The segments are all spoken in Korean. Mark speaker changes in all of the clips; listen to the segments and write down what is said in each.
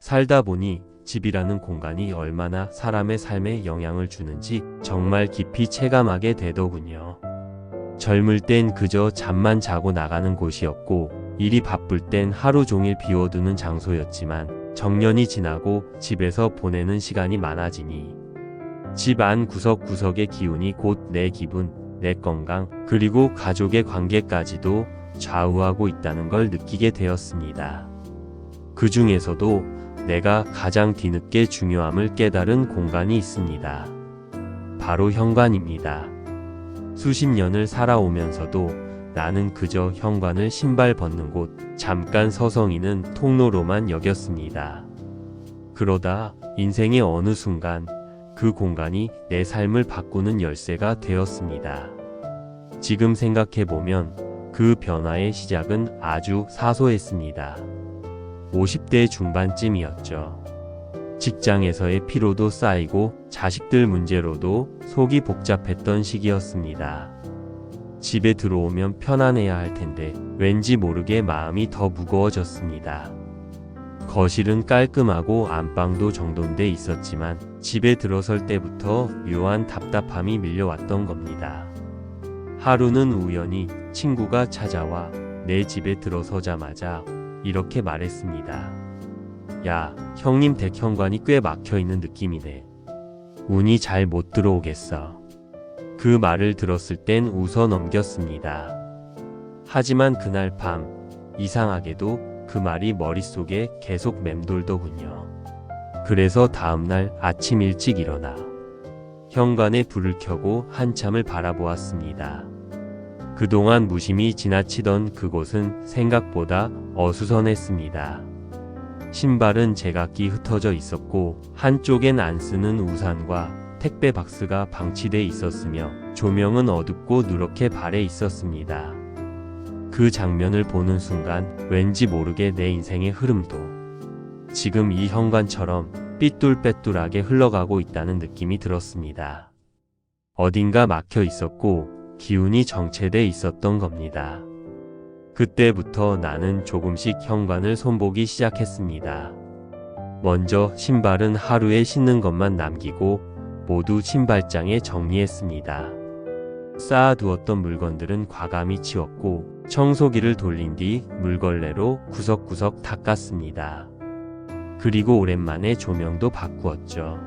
Speaker 1: 살다 보니 집이라는 공간이 얼마나 사람의 삶에 영향을 주는지 정말 깊이 체감하게 되더군요. 젊을 땐 그저 잠만 자고 나가는 곳이었고 일이 바쁠 땐 하루 종일 비워두는 장소였지만 정년이 지나고 집에서 보내는 시간이 많아지니 집 안 구석구석의 기운이 곧 내 기분, 내 건강, 그리고 가족의 관계까지도 좌우하고 있다는 걸 느끼게 되었습니다. 그 중에서도 내가 가장 뒤늦게 중요함을 깨달은 공간이 있습니다. 바로 현관입니다. 수십 년을 살아오면서도 나는 그저 현관을 신발 벗는 곳, 잠깐 서성이는 통로로만 여겼습니다. 그러다 인생의 어느 순간 그 공간이 내 삶을 바꾸는 열쇠가 되었습니다. 지금 생각해보면 그 변화의 시작은 아주 사소했습니다. 50대 중반쯤이었죠. 직장에서의 피로도 쌓이고 자식들 문제로도 속이 복잡했던 시기였습니다. 집에 들어오면 편안해야 할 텐데 왠지 모르게 마음이 더 무거워졌습니다. 거실은 깔끔하고 안방도 정돈돼 있었지만 집에 들어설 때부터 묘한 답답함이 밀려왔던 겁니다. 하루는 우연히 친구가 찾아와 내 집에 들어서자마자 이렇게 말했습니다. 야, 형님 댁 현관이 꽤 막혀있는 느낌이네. 운이 잘 못 들어오겠어. 그 말을 들었을 땐 웃어 넘겼습니다. 하지만 그날 밤 이상하게도 그 말이 머릿속에 계속 맴돌더군요. 그래서 다음날 아침 일찍 일어나 현관에 불을 켜고 한참을 바라보았습니다. 그동안 무심히 지나치던 그곳은 생각보다 어수선했습니다. 신발은 제각기 흩어져 있었고 한쪽엔 안 쓰는 우산과 택배 박스가 방치돼 있었으며 조명은 어둡고 누렇게 발해 있었습니다. 그 장면을 보는 순간 왠지 모르게 내 인생의 흐름도 지금 이 현관처럼 삐뚤빼뚤하게 흘러가고 있다는 느낌이 들었습니다. 어딘가 막혀 있었고 기운이 정체돼 있었던 겁니다. 그때부터 나는 조금씩 현관을 손보기 시작했습니다. 먼저 신발은 하루에 신는 것만 남기고 모두 신발장에 정리했습니다. 쌓아두었던 물건들은 과감히 치웠고 청소기를 돌린 뒤 물걸레로 구석구석 닦았습니다. 그리고 오랜만에 조명도 바꾸었죠.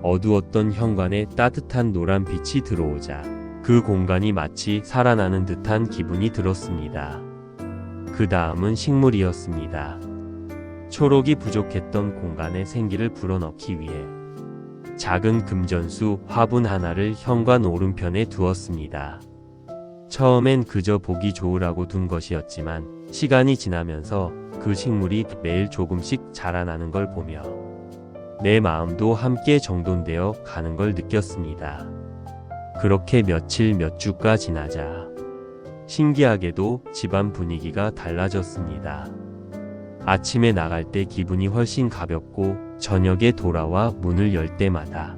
Speaker 1: 어두웠던 현관에 따뜻한 노란 빛이 들어오자 그 공간이 마치 살아나는 듯한 기분이 들었습니다. 그 다음은 식물이었습니다. 초록이 부족했던 공간에 생기를 불어넣기 위해 작은 금전수 화분 하나를 현관 오른편에 두었습니다. 처음엔 그저 보기 좋으라고 둔 것이었지만 시간이 지나면서 그 식물이 매일 조금씩 자라나는 걸 보며 내 마음도 함께 정돈되어 가는 걸 느꼈습니다. 그렇게 며칠 몇 주가 지나자 신기하게도 집안 분위기가 달라졌습니다. 아침에 나갈 때 기분이 훨씬 가볍고 저녁에 돌아와 문을 열 때마다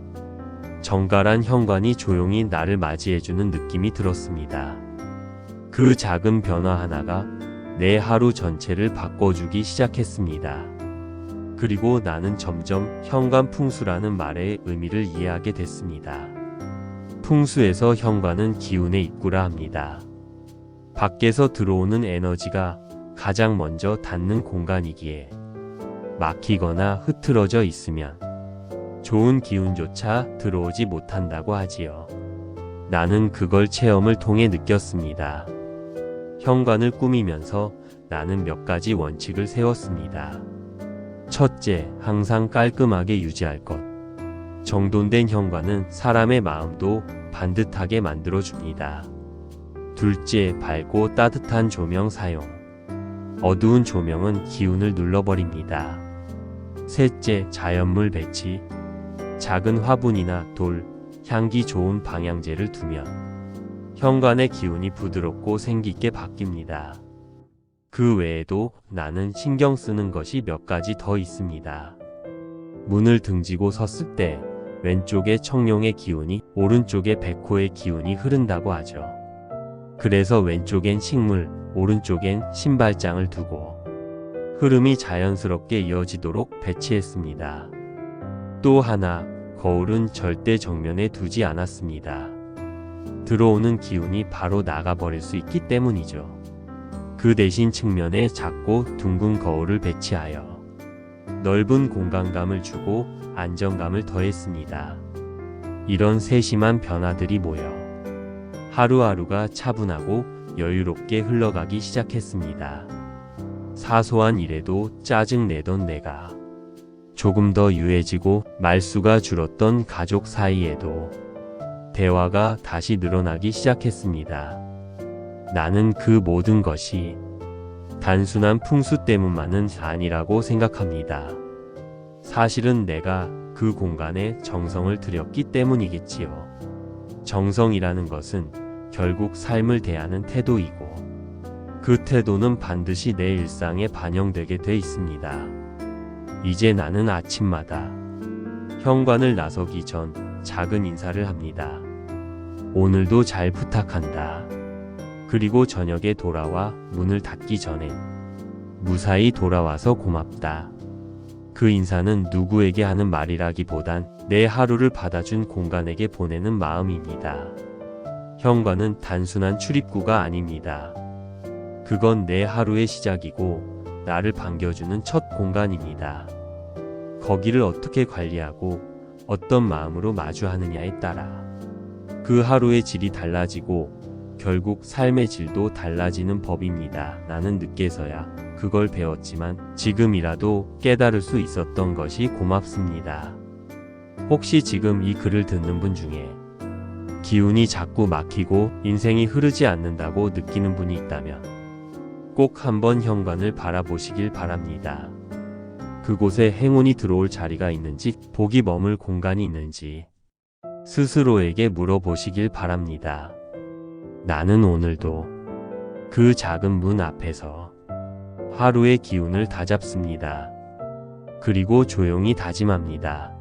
Speaker 1: 정갈한 현관이 조용히 나를 맞이해주는 느낌이 들었습니다. 그 작은 변화 하나가 내 하루 전체를 바꿔주기 시작했습니다. 그리고 나는 점점 현관 풍수라는 말의 의미를 이해하게 됐습니다. 풍수에서 현관은 기운의 입구라 합니다. 밖에서 들어오는 에너지가 가장 먼저 닿는 공간이기에 막히거나 흐트러져 있으면 좋은 기운조차 들어오지 못한다고 하지요. 나는 그걸 체험을 통해 느꼈습니다. 현관을 꾸미면서 나는 몇 가지 원칙을 세웠습니다. 첫째, 항상 깔끔하게 유지할 것. 정돈된 현관은 사람의 마음도 반듯하게 만들어줍니다. 둘째, 밝고 따뜻한 조명 사용. 어두운 조명은 기운을 눌러버립니다. 셋째, 자연물 배치. 작은 화분이나 돌, 향기 좋은 방향제를 두면 현관의 기운이 부드럽고 생기있게 바뀝니다. 그 외에도 나는 신경 쓰는 것이 몇 가지 더 있습니다. 문을 등지고 섰을 때 왼쪽에 청룡의 기운이, 오른쪽에 백호의 기운이 흐른다고 하죠. 그래서 왼쪽엔 식물, 오른쪽엔 신발장을 두고 흐름이 자연스럽게 이어지도록 배치했습니다. 또 하나, 거울은 절대 정면에 두지 않았습니다. 들어오는 기운이 바로 나가버릴 수 있기 때문이죠. 그 대신 측면에 작고 둥근 거울을 배치하여 넓은 공간감을 주고 안정감을 더했습니다. 이런 세심한 변화들이 모여 하루하루가 차분하고 여유롭게 흘러가기 시작했습니다. 사소한 일에도 짜증내던 내가 조금 더 유해지고 말수가 줄었던 가족 사이에도 대화가 다시 늘어나기 시작했습니다. 나는 그 모든 것이 단순한 풍수 때문만은 아니라고 생각합니다. 사실은 내가 그 공간에 정성을 들였기 때문이겠지요. 정성이라는 것은 결국 삶을 대하는 태도이고 그 태도는 반드시 내 일상에 반영되게 돼 있습니다. 이제 나는 아침마다 현관을 나서기 전 작은 인사를 합니다. 오늘도 잘 부탁한다. 그리고 저녁에 돌아와 문을 닫기 전에 무사히 돌아와서 고맙다. 그 인사는 누구에게 하는 말이라기보단 내 하루를 받아준 공간에게 보내는 마음입니다. 현관은 단순한 출입구가 아닙니다. 그건 내 하루의 시작이고 나를 반겨주는 첫 공간입니다. 거기를 어떻게 관리하고 어떤 마음으로 마주하느냐에 따라 그 하루의 질이 달라지고 결국 삶의 질도 달라지는 법입니다. 나는 늦게서야 그걸 배웠지만 지금이라도 깨달을 수 있었던 것이 고맙습니다. 혹시 지금 이 글을 듣는 분 중에 기운이 자꾸 막히고 인생이 흐르지 않는다고 느끼는 분이 있다면 꼭 한번 현관을 바라보시길 바랍니다. 그곳에 행운이 들어올 자리가 있는지, 복이 머물 공간이 있는지 스스로에게 물어보시길 바랍니다. 나는 오늘도 그 작은 문 앞에서 하루의 기운을 다잡습니다. 그리고 조용히 다짐합니다.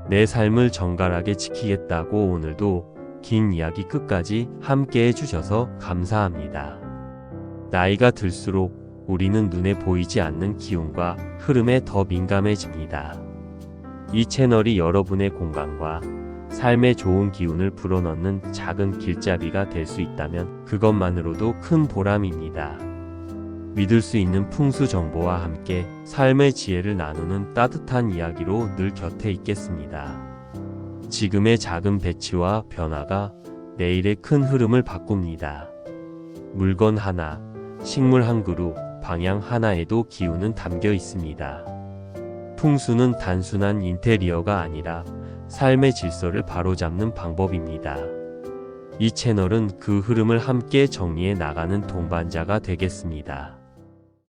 Speaker 1: 내 삶을 정갈하게 지키겠다고. 오늘도 긴 이야기 끝까지 함께 해주셔서 감사합니다. 나이가 들수록 우리는 눈에 보이지 않는 기운과 흐름에 더 민감해집니다. 이 채널이 여러분의 공간과 삶에 좋은 기운을 불어넣는 작은 길잡이가 될 수 있다면 그것만으로도 큰 보람입니다. 믿을 수 있는 풍수 정보와 함께 삶의 지혜를 나누는 따뜻한 이야기로 늘 곁에 있겠습니다. 지금의 작은 배치와 변화가 내일의 큰 흐름을 바꿉니다. 물건 하나, 식물 한 그루, 방향 하나에도 기운은 담겨 있습니다. 풍수는 단순한 인테리어가 아니라 삶의 질서를 바로잡는 방법입니다. 이 채널은 그 흐름을 함께 정리해 나가는 동반자가 되겠습니다.